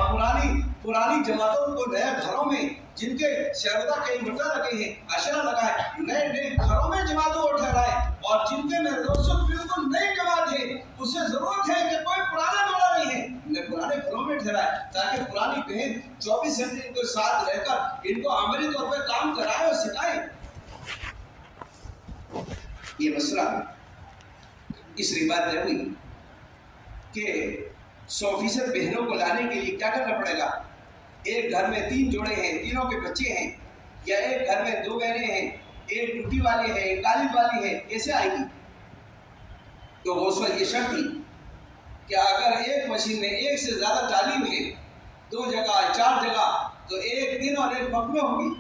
پرانی جماعتوں کو نئے گھروں میں جن کے شہزادہ کئی مرتبہ لگے ہیں اشرا لگائے, نئے گھروں میں جماعتوں کو ٹھہرائے. اور جن کے میرے دوستوں بالکل نئی جماعت ہے اسے ضرورت ہے کہ کوئی پرانا موڑا نہیں ہے انہیں پرانے گھروں میں ٹھہرائے تاکہ پرانی بہن 24 گھنٹے ان کے ساتھ رہ کر ان کو عملی طور پہ کام کرائے اور سکھائے. یہ مسئلہ اس لیے بات طے ہوئی کہ 100% بہنوں کو لانے کے لیے کیا کرنا پڑے گا. ایک گھر میں 3 جوڑے ہیں, تینوں کے بچے ہیں, یا ایک گھر میں 2 بہنیں ہیں, ایک ٹوٹی والی ہے ایک کالب والی ہے, کیسے آئے گی؟ تو اس وقت یہ شرط تھی کہ اگر ایک مشین میں ایک سے زیادہ تعلیم ہے 2 جگہ 4 جگہ تو ایک دن اور ایک وقت میں ہوگی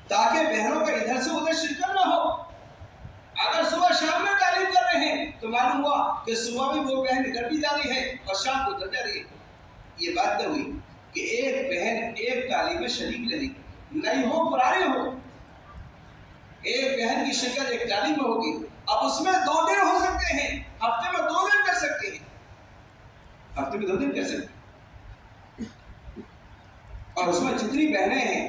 تاکہ بہنوں کا ادھر سے ادھر شرکت نہ ہو. اگر صبح شام میں تعلیم کر رہے ہیں تو معلوم ہوا کہ صبح بھی وہ بہن ادھر بھی جا رہی ہے اور شام کو ادھر جا رہی ہے. یہ بات طے ہوئی کہ ایک بہن ایک تعلیم میں شریک رہے گی, نئی ہو پرانی ہو, ایک بہن کی شرکت ایک تعلیم میں ہوگی. اب اس میں 2 دن ہو سکتے ہیں, ہفتے میں 2 دن کر سکتے ہیں, ہفتے میں 2 دن کر سکتے ہیں. اور اس میں جتنی بہنیں ہیں,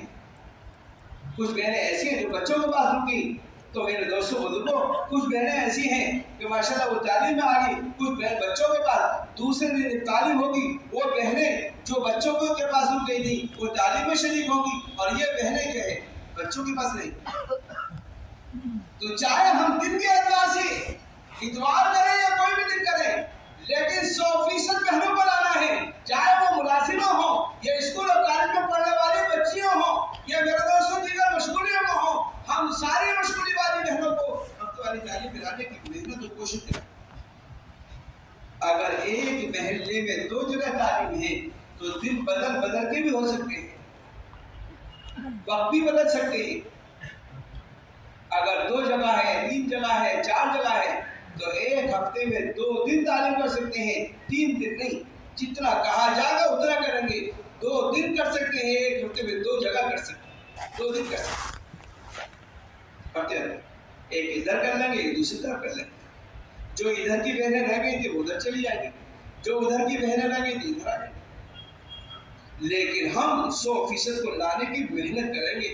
کچھ بہنیں ایسی ہیں جو بچوں کے پاس رکی, تو میرے دوستوں بزرگوں کچھ بہنیں ایسی ہیں کہ ماشاءاللہ وہ تعلیم میں آ گئی, کچھ بہن بچوں کے پاس دوسرے دن تعلیم ہوگی, وہ بہنیں جو بچوں کے پاس رک گئی تھی وہ تعلیم میں شریک ہوگی, اور یہ بہنیں جو ہے بچوں کے پاس نہیں. تو چاہے ہم دن کے اعتبار سے اتوار کریں یا کوئی بھی دن کریں, لیکن 100% بہنوں کو لانا ہے, چاہے وہ ملازمہ ہو یا اسکول اور کالج میں پڑھنے والی بچیاں ہوں یا میرے دوستوں دیگر مشغولیوں میں ہوں, ہم ساری مشغولی والی بہنوں کو ہفتے والی تعلیم دلانے کی محنت اور کوشش کریں. اگر ایک محلے میں 2 جگہ تعلیم ہے تو دن بدل کے بھی ہو سکتے ہیں, وقت بھی بدل سکتے ہیں. اگر 2 جگہ ہے 3 جگہ ہے 4 جگہ ہے تو ایک ہفتے میں 2 دن تعلیم کر سکتے ہیں, 3 دن نہیں. جتنا کہا جائے گا اتنا کریں گے. 2 دن کر سکتے ہیں, ایک ہفتے میں 2 جگہ کر سکتے ہیں, 2 دن کر سکتے ہیں. ایک ادھر کر لیں گے ایک دوسری طرف کر لیں گے. جو ادھر کی بہنیں رہ گئی تھی وہ ادھر چلی جائیں گی, جو ادھر کی بہنیں رہ گئی تھی ادھر آ جائیں گی. لیکن ہم 100% کو لانے کی محنت کریں گے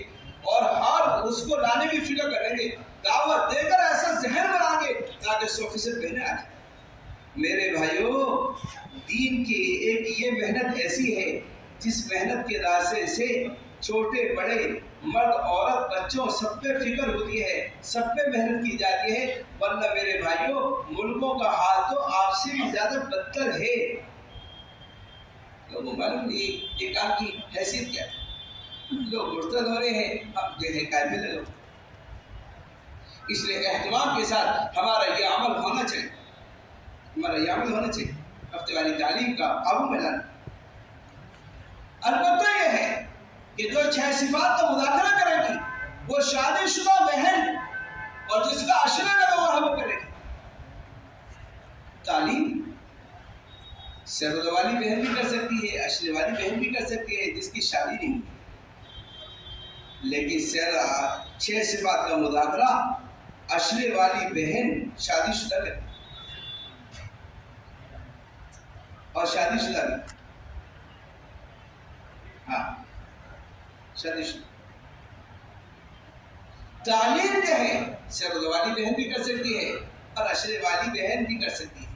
اور ہر اس کو لانے کی فکر کریں گے, دعوت دے کر ایسا ذہن بنا گے تاکہ 100% بہنیں آ جائیں. میرے بھائیوں, دین کی ایک یہ محنت ایسی ہے جس محنت کے راستے سے چھوٹے بڑے مرد عورت بچوں سب پہ فکر ہوتی ہے, سب پہ محنت کی جاتی ہے. ورنہ میرے بھائیوں ملکوں کا حال تو آپ سے بھی زیادہ بدتر ہے. لوگوں معلوم نہیں یہ کام کی حیثیت کیا ہے, لوگ مرتد ہو رہے ہیں, اب جو ہے قائم لے لو. اس لیے اہتمام کے ساتھ ہمارا یہ عمل ہونا چاہیے, ہفتے والی تعلیم کا قابو میں لانا. البتہ یہ ہے کہ جو 6 صفات کا مذاکرہ کرے گی وہ شادی شدہ بہن اور جس کا عشرہ لگا ہوا وہ کرے گی. تعلیم سرد والی بہن بھی کر سکتی ہے, عشرے والی بہن بھی کر سکتی ہے جس کی شادی نہیں, لیکن 6 صفات کا مذاکرہ عشرے والی بہن شادی شدہ کرے اور شادی شدہ بھی, ہاں شادی شدہ. تعلیم جو ہے سرد والی بہن بھی کر سکتی ہے اور عشرے والی بہن بھی کر سکتی ہے,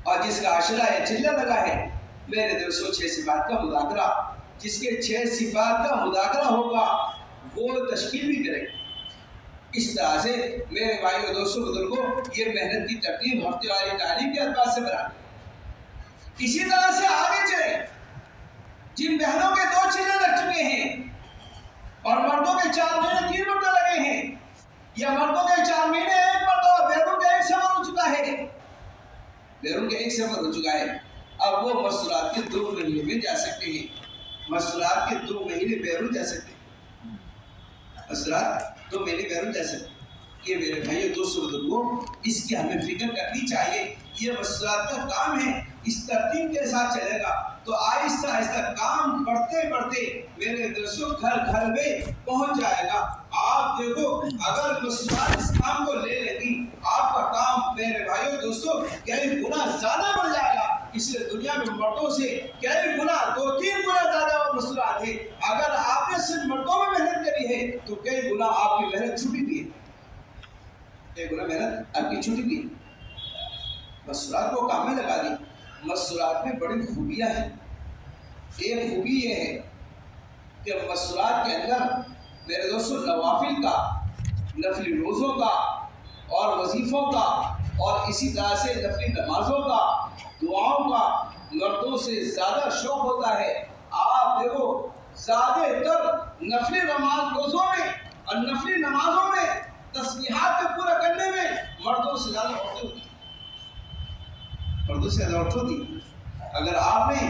اور جس کا عشرہ ہے چلہ لگا ہے, میرے دوستوں 6 صفات کا مذاکرہ, جس کے 6 صفات کا مذاکرہ ہوگا وہ تشکیل بھی کرے گا. اس طرح سے میرے بھائیوں دوستوں بزرگوں یہ محنت کی ترتیب ہفتے والی تعلیم کے اعتبار سے بنا. اسی طرح سے آگے چلے, جن بہنوں کے 2 چلے لگ چکے ہیں اور مردوں کے 4 مہینے 3 مرتبہ لگے ہیں, یا مردوں کے 4 مہینے 1 مرتبہ, بیرون کا 1 سفر ہو چکا ہے, اب وہ مستورات کے 2 مہینے میں جا سکتے ہیں. مسرات کے 2 مہینے بیرون جا سکتے ہیں، مسرات 2 مہینے بیرون جا سکتے ہیں۔ یہ میرے بھائیو دوستو بزرگوں، اس کی ہمیں فکر کرنی چاہیے۔ یہ مسرات کا کام ہے، اس ترتیب کے ساتھ چلے گا تو آہستہ آہستہ کام بڑھتے بڑھتے میرے دوستوں گھر گھر میں پہنچ جائے گا۔ آپ دیکھو اگر مسرات اس کام کو لے لیتی، آپ کا کام میرے بھائیو دوستو کئی گنا زیادہ بڑھ جائے گا۔ اس لیے دنیا میں مردوں سے کئی گنا 2-3 گنا زیادہ وہ مسرات ہے۔ اگر آپ نے صرف مردوں میں محنت کری ہے تو کئی گنا آپ کی محنت چھوٹی بھی ہے، کئی گنا محنت آپ کی چھوٹی بھی ہے۔ مسرات کو کام میں لگا دی۔ مسرات میں بڑی خوبیاں ہیں۔ ایک خوبی یہ ہے کہ مسرات کے اندر میرے دوستوں نوافل کا، نفلی روزوں کا اور وظیفوں کا اور اسی طرح سے نفلی نمازوں کا، دعاؤں کا مردوں سے زیادہ شوق ہوتا ہے۔ آپ دیکھو زیادہ تر نفلی نماز روزوں میں اور نفلی نمازوں میں تسبیحات کو پورا کرنے میں مردوں سے زیادہ عورتیں ہوتی ہیں، مردوں سے زیادہ عورتیں ہوتی ہیں۔ اگر آپ نے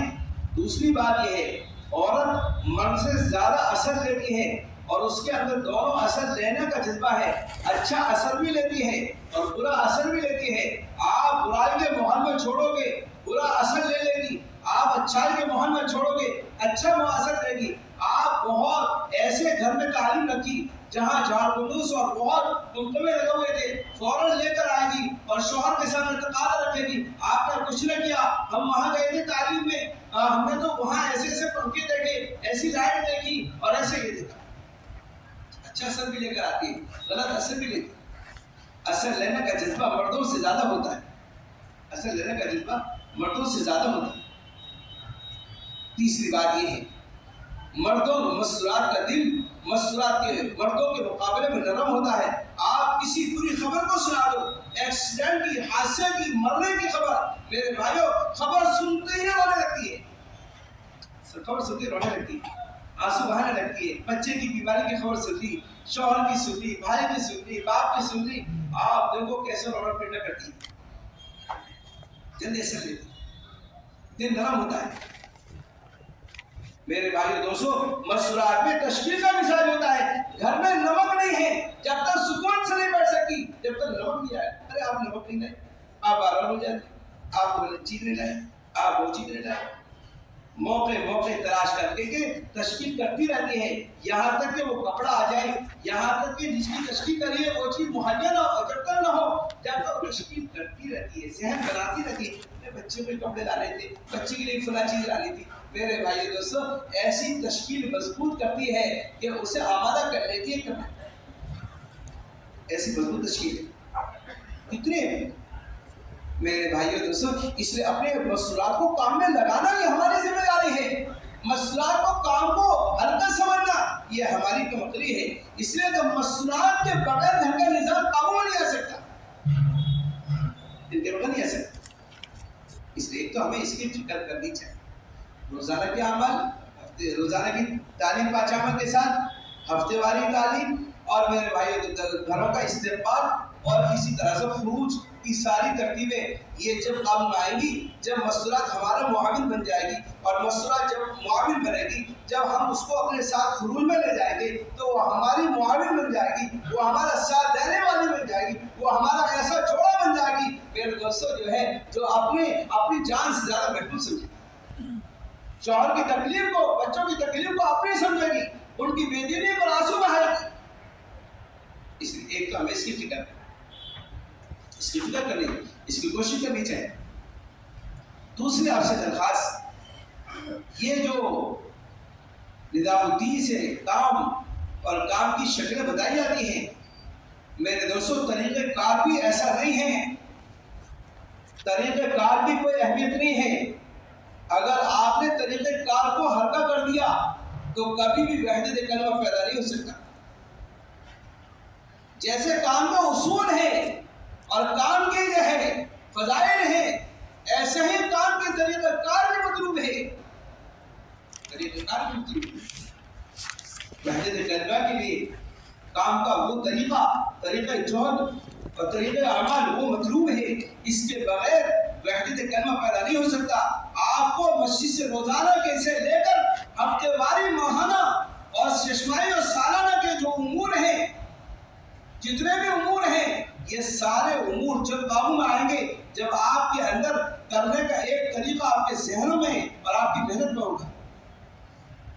دوسری بات یہ ہے، عورت مرد سے زیادہ اثر لیتی ہے اور اس کے اندر دونوں اثر لینے کا جذبہ ہے، اچھا اثر بھی لیتی ہے اور برا اثر بھی لیتی ہے۔ آپ برائی کے ماحول میں چھوڑو گے برا اثر لے لے گی، آپ اچھائی کے ماحول میں چھوڑو گے اچھا اثر لے گی۔ آپ بہت ایسے گھر میں تعلیم رکھی جہاں جھاڑ بلوس اور بہت تمتمے لگے ہوئے تھے، فوراً لے کر آئے گی اور شوہر کے سامنے تقاضا رکھے گی، آپ نے کچھ نہ کیا، ہم وہاں گئے تھے تعلیم میں، ہم نے تو وہاں ایسے ایسے پنکھے دیکھے، ایسی لائٹ دیکھی اور ایسے یہ دیکھا۔ اچھا اثر بھی لے کر آتی ہے، غلط اثر بھی لیتی ہے۔ اثر لینے کا جذبہ مردوں سے زیادہ ہوتا ہے، اثر لینے کا جذبہ مردوں سے زیادہ ہوتا ہے۔ تیسری بات یہ ہے، مردوں مسرات کا دل مسرات کے مردوں کے مقابلے میں نرم ہوتا ہے۔ آپ کسی بری خبر کو سنا دو، ایکسیڈنٹ کی، حادثے کی، مرنے کی خبر، میرے بھائیو خبر سنتے ہی رونے لگتی ہے، خبر سنتے ہی رونے لگتی ہے، آنسو بہانے لگتی ہے۔ بچے کی بیماری کی خبر سنتی، شوہر کی سنتی، بھائی کی سنتی، باپ کی سنتی، آپ دیکھو کیسے رونا پیٹنا کرتی ہے، جلدی اثر لیتی، دل نرم ہوتا ہے۔ میرے بھائیو دوستو مسرات میں تشکیل کا مثال ہوتا ہے۔ گھر میں نمک نہیں ہے، جب تک سکون سے نہیں بیٹھ سکتی، جب تک نمک نہیں آئے۔ ارے آپ نمک نہیں لائے، آپ بارہ ہو جاتے، آپ وہ چیز نہیں لائے، آپ وہ چیز نہیں لائے، موقع تلاش کر کے تشکیل کرتی رہتی ہے یہاں تک کہ وہ کپڑا آ جائے، یہاں تک کہ جس کی تشکیل کری ہے وہ چیز مہیا نہ ہو، جب تک نہ ہو جب تک تشکیل کرتی رہتی ہے، ذہن بناتی رہتی ہے۔ بچے کے کپڑے لانے تھے، بچے کے لیے فلاں چیز لانی تھی، میرے بھائی دوستو ایسی تشکیل مضبوط کرتی ہے کہ اسے آمادہ کر لیتی ہے کرنا، ایسی مضبوط تشکیل کتنے میرے بھائیو دوستو۔ اس لیے اپنے مسرات کو کام میں لگانا یہ ہماری ذمہ داری ہے، مسرات کو کام کو ہلکا سمجھنا یہ ہماری کمتری ہے۔ اس لیے کہ مسرات کے بغیر گھر کا نظام قابو نہیں آ سکتا، ان کے بغیر نہیں آ سکتا۔ اس لیے ایک تو ہمیں اس کی فکر کرنی چاہیے، روزانہ کے عمل، روزانہ کی تعلیم پانچ عمل کے ساتھ ہفتے واری تعلیم اور میرے بھائی گھروں کا استقبال اور اسی طرح سے خروج کی ساری ترتیبیں یہ جب کام میں آئیں گی، جب مسرات ہمارا معاون بن جائے گی اور مسرات جب معاون بنے گی، جب ہم اس کو اپنے ساتھ خروج میں لے جائیں گے تو وہ ہماری معاون بن جائے گی، وہ ہمارا ساتھ دینے والی بن جائے گی، وہ ہمارا ایسا جوڑا بن جائے گی میرے دوستوں جو ہے جو اپنی جان سے زیادہ محفوظ سمجھے، شوہر کی تکلیف کو، بچوں کی تکلیف کو اپنی سمجھے گی، ان کی بے دینی پر آنسو بہائے گی۔ اس لیے ایک تو ہمیں اس کی فکر کرنی، اس کی کوشش کرنی چاہیے۔ دوسری آپ سے درخواست، یہ جو نظام الدین سے کام اور کام کی شکلیں بتائی جاتی ہیں میرے دوستوں، طریقہ کار بھی ایسا نہیں ہے، طریقہ کار کی کوئی اہمیت نہیں ہے۔ اگر آپ نے طریقہ کار کو ہلکا کر دیا تو کبھی بھی وحدت کلمہ پیدا نہیں ہو سکتا۔ جیسے کام کا اصول ہے اور کام کے جو ہے فضائل ہیں، ایسے ہی کام کے طریقہ کار بھی مطلوب ہے، طریقہ کار بھی مطلوب ہے۔ وحدت کلمہ کے لیے کام کا وہ طریقہ جوہد اور طریقہ اعمال وہ مطلوب ہے، اس کے بغیر وحدت کلمہ پیدا نہیں ہو سکتا۔ آپ کو مسجد سے روزانہ کیسے لے کر ہفتے واری ماہانہ اور ششمائی اور سالانہ کے جو امور ہیں، جتنے بھی امور ہیں، یہ سارے امور جب قابو میں آئیں گے، جب آپ کے اندر کرنے کا ایک طریقہ آپ کے ذہنوں میں اور آپ کی محنت میں ہوگا،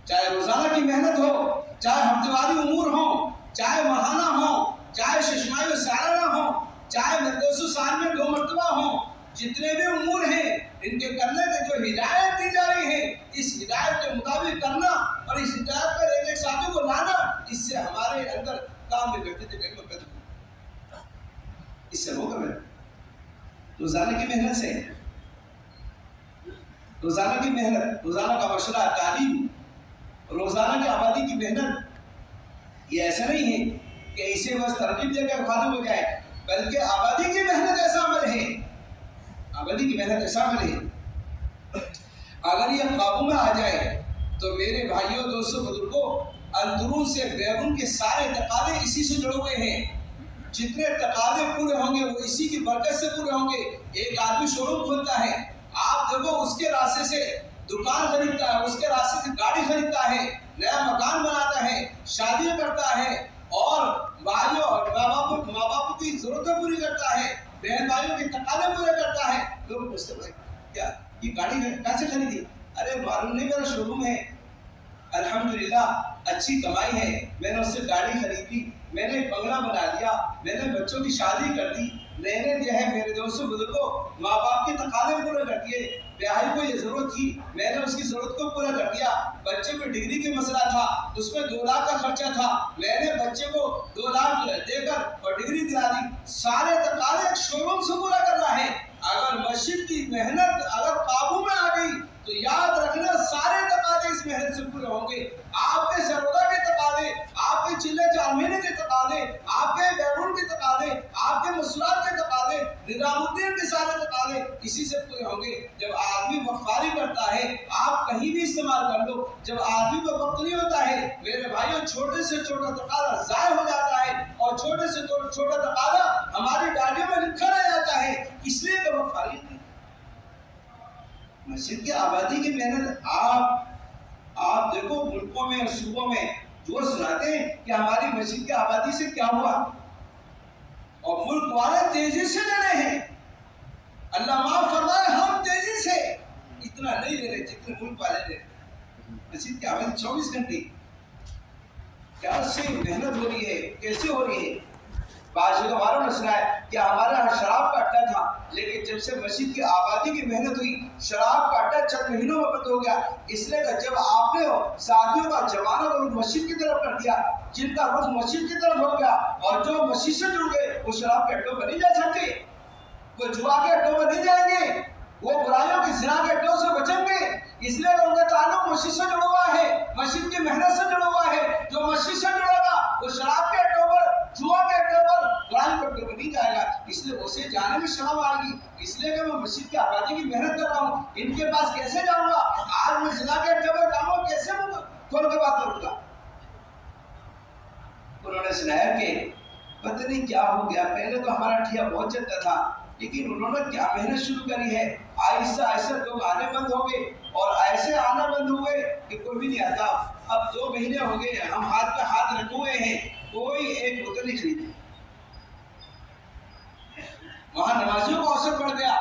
چاہے روزانہ کی محنت ہو، چاہے ہفتے واری امور ہوں، چاہے ماہانہ ہوں، چاہے ششمائی و سالانہ ہوں، چاہے 200 سال میں 2 مرتبہ ہوں، جتنے بھی امور ہیں ان کے کرنے کے جو ہدایت دی جا رہی ہے، اس ہدایت کے مطابق کرنا اور اس ہدایت پر ایک ساتھی کو لانا، اس سے ہمارے اندر کام میں کرتے تھے اس سے ہوگا میں روزانہ کی محنت سے، روزانہ کی محنت، روزانہ کا مشورہ، تعلیم، روزانہ کی آبادی کی محنت، یہ ایسا نہیں ہے کہ اسے بس ترغیب دے کر ختم ہو جائے، بلکہ آبادی کی محنت ایسا عمل ہے، آبادی کی محنت ایسا عمل ہے، اگر یہ قابو میں آ جائے تو میرے بھائیوں، دوستوں، بزرگوں، اندرون سے بیرون کے سارے تقاضے اسی سے جڑے ہوئے ہیں، جتنے تقاضے پورے ہوں گے وہ اسی کی برکت سے پورے ہوں گے۔ ایک آدمی شو روم کھولتا ہے، آپ دیکھو اس کے راستے سے دکان خریدتا ہے، اس کے راستے سے گاڑی خریدتا ہے، نیا مکان بناتا ہے، شادی کرتا ہے، اور بھائیوں اور ماں باپ کی ضرورتیں پوری کرتا ہے، بہن بھائیوں کے تقاضے پورے کرتا ہے۔ لوگ پوچھتے بھائی کیا یہ گاڑی کیسے خریدی؟ ارے معلوم نہیں، میرا شو روم ہے، الحمدللہ اچھی کمائی ہے، میں نے اس سے گاڑی خریدی، میں نے بنگلہ بنا دیا، میں نے بچوں کی شادی کر دی، میں نے جو ہے میرے دوستوں بزرگوں ماں باپ کے تقاضے پورے کر دیے، بیاہی کو یہ ضرورت تھی، میں نے اس کی ضرورت کو پورا کر دیا، بچے کو ڈگری کی مسئلہ تھا، اس میں 2 لاکھ کا خرچہ تھا، میں نے بچے کو 2 لاکھ دے کر اور ڈگری دلا دی، سارے تقاضے ایک شو روم سے پورا کر رہا ہے۔ اگر مسجد کی محنت اگر قابو میں آ گئی تو یاد رکھنا سارے تقاضے اس محنت سے پورے ہوں گے، آپ کے سرودا کے تقاضے، آپ کے چلے 4 مہینے کے تقاضے، آپ کے بیرون کے تقاضے، آپ کے مسورات کے تقاضے، نظام الدین کے سارے تقاضے اسی سے پورے ہوں گے۔ جب آدمی وقفاری کرتا ہے، آپ کہیں بھی استعمال کر لو، جب آدمی کو وقت نہیں ہوتا ہے میرے بھائیوں، چھوٹے سے چھوٹا تقاضا ضائع ہو جاتا ہے، اور چھوٹے سے چھوٹا تقاضا ہماری ڈائریوں میں لکھا رہ جاتا ہے، اس لیے کہ وقفاری نہیں۔ مسجد کی آبادی کی محنت آپ دیکھو ملکوں میں اور صوبوں میں جو سناتے ہیں کہ ہماری مسجد کی آبادی سے کیا ہوا، اور ملک والے تیزی سے لے رہے ہیں، اللہ معاف فرمائے، ہم تیزی سے اتنا نہیں لے رہے جتنے ملک والے لے رہے۔ مسجد کی آبادی 24 گھنٹے کیا سے محنت ہو رہی ہے، کیسے ہو رہی ہے؟ بعض جگہ والوں نے سنا ہے کہ ہمارے یہاں شراب کا اڈا تھا، لیکن جب سے مسجد کی آبادی کی محنت ہوئی شراب کا اڈا چند مہینوں میں بند ہو گیا، اس لیے کہ جب آپ نے ساتھیوں کا جوانوں کا رخ مسجد کی طرف کر دیا، جن کا رخ مسجد کی طرف ہو گیا اور جو مسجد سے جڑ گئے وہ شراب کے اڈوں پر نہیں جا سکتے، وہ جوا کے اڈوں پر نہیں جائیں گے، وہ برائیوں کی زنا کے اڈوں سے بچیں گے، اس لیے ان کا تعلق مسجد سے جڑا ہوا ہے، مسجد کی محنت سے جڑا ہوا ہے۔ جو مسجد سے جڑا گا وہ شراب کے اڈوں پر، جوا کے اڈوں پر، برائی کے اڈوں پر نہیں جائے گا، اس لیے اسے جانے میں شرم آئے گی، اس لیے کہ میں مسجد کی آبادی کی محنت کر رہا ہوں، ان کے پاس کیسے جاؤں گا؟ آج میں زنا کے اڈے پر جاؤں گا، کیسے کھول کے بات کروں گا؟ انہوں نے سنایا کہ پتہ نہیں کیا ہو گیا، پہلے تو ہمارا ٹھیا بہت چلتا تھا، لیکن انہوں نے کیا محنت شروع کری ہے، آہستہ آہستہ لوگ آنے بند ہو گئے، اور ایسے آنا بند ہوئے کہ کوئی بھی نہیں آتا۔ اب 2 مہینے ہو گئے ہم ہاتھ پہ ہاتھ رکھے ہوئے ہیں، کوئی ایک بوتل نہیں خریدی۔ وہاں نمازیوں کو اوسط بڑھ گیا،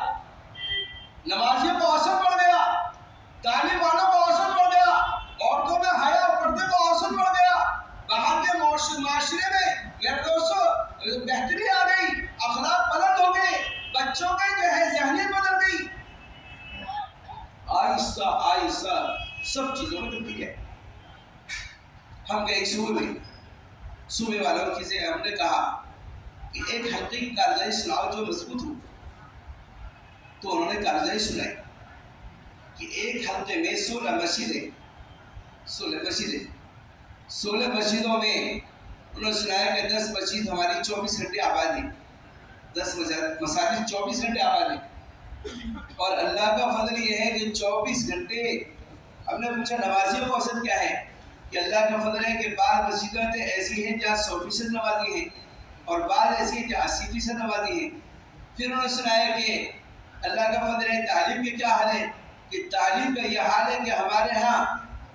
نمازیوں کو اوسط بڑھ گیا، تعلیم والوں کو اوسط بڑھ گیا، عورتوں میں حیا اور پردے کو اوسط بڑھ گیا، باہر کے معاشرے میں میرے دوستوں بہتری آ گئی، اخلاق پلٹ ہو گئے، بچوں کی جو ہے ذہنیت بدل گئی، آہستہ آہستہ سب چیزوں میں تبدیلی ہے۔ ہم گئے ایک صوبے والوں سے ہم نے کہا کہ ایک حلقے کی کارروائی سناؤ جو مضبوط ہو، تو انہوں نے کارروائی سنائی کہ ایک حلقے میں 16 مسجدیں، 16 مسجدوں میں انہوں نے سنایا کہ 10 مسجد ہماری 24 گھنٹے آباد ہیں، 10 مساجد 24 گھنٹے آباد ہیں، اور اللہ کا فضل یہ ہے کہ 24 گھنٹے ہم نے پوچھا نمازیوں کو اثر کیا ہے، کہ اللہ کا فضل ہے کہ بعض مسجدیں ایسی ہیں جہاں 100% نمازی ہیں اور بعض ایسی ہیں جہاں 80% نمازی ہیں۔ پھر انہوں نے سنایا کہ اللہ کا فضل ہے تعلیم کے کیا حال ہے، کہ تعلیم کا یہ حال ہے کہ ہمارے ہاں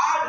8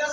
10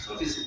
100%।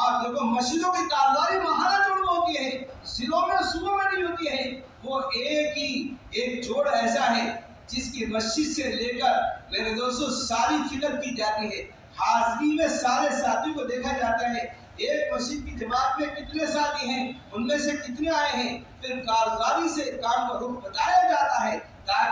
آپ دیکھو مسجدوں کی کارگاری ماہانہ جوڑ میں ہوتی ہے، ضلعوں میں صوبوں میں نہیں ہوتی ہے، وہ ایک جوڑ ایسا ہے جس کی مسجد سے لے کر میرے دوستوں ساری فکر کی جاتی ہے، حاضری میں سارے ساتھی کو دیکھا جاتا ہے، ایک مسجد کی جماعت میں کتنے ساتھی ہیں، ان میں سے کتنے آئے ہیں، پھر کارگزاری سے کام کا رخ بتایا جاتا ہے تاکہ